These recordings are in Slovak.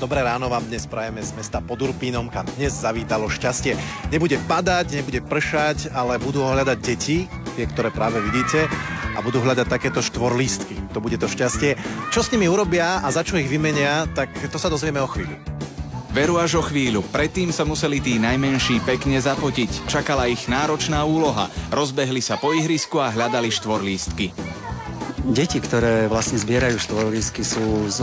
Dobré ráno vám dnes prajeme z mesta pod Urpínom, kam dnes zavítalo šťastie. Nebude padať, nebude pršať, ale budú ho hľadať deti, tie, ktoré práve vidíte, a budú hľadať takéto štvorlístky. To bude to šťastie. Čo s nimi urobia a za čo ich vymenia, tak to sa dozvieme o chvíľu. Veru až o chvíľu. Predtým sa museli tí najmenší pekne zapotiť. Čakala ich náročná úloha. Rozbehli sa po ihrisku a hľadali štvorlístky. Deti, ktoré vlastne zbierajú štvorlístky, sú z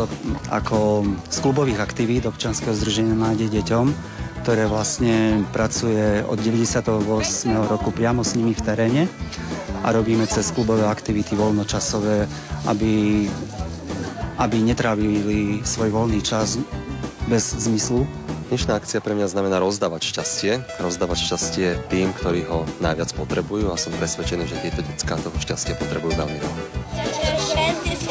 klubových aktivít občianskeho združenia Nádej deťom, ktoré vlastne pracuje od 98. roku priamo s nimi v teréne a robíme cez klubové aktivity voľnočasové, aby netrávili svoj voľný čas bez zmyslu. Dnešná akcia pre mňa znamená rozdávať šťastie tým, ktorí ho najviac potrebujú, a som presvedčený, že tieto decká toho šťastia potrebujú veľmi veľa. 67,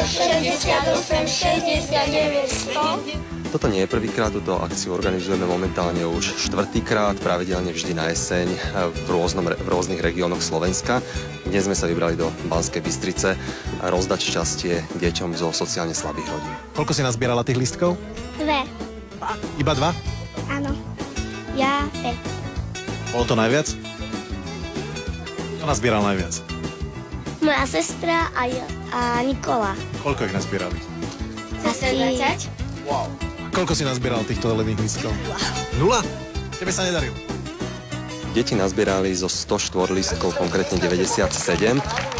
68, 69, 100. Toto nie je prvýkrát, túto akciu organizujeme momentálne už štvrtýkrát, pravidelne vždy na jeseň v rôznych regiónoch Slovenska. Dnes sme sa vybrali do Banskej Bystrice rozdať šťastie deťom zo sociálne slabých rodín. Koľko si nazbierala tých lístkov? 2. Iba 2? Áno. Ja 5. Bolo to najviac? Kto nazbieral najviac? Moja sestra a Nikola. Koľko ich nazbierali? Asi 20. Wow. Koľko si nazbieral týchto zelených lístkov? 0? Tebe sa nedarilo. Deti nazbierali zo 104 lístkov, konkrétne 97.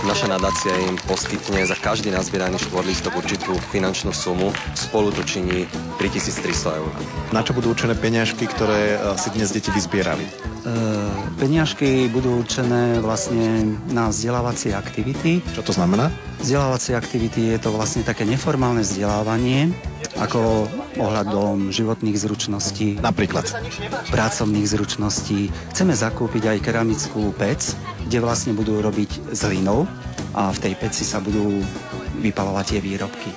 Naša nadácia im poskytne za každý nazbieraný štvorlístok určitú finančnú sumu. Spolu to činí 3300 eur. Na čo budú určené peňažky, ktoré si dnes deti vyzbierali? Peniažky budú určené vlastne na vzdelávacie aktivity. Čo to znamená? Vzdelávacie aktivity je to vlastne také neformálne vzdelávanie, ako ohľadom životných zručností, Napríklad? pracovných zručností. Chceme zakúpiť aj keramickú pec, kde vlastne budú robiť s hlinou a v tej peci sa budú vypalovať tie výrobky.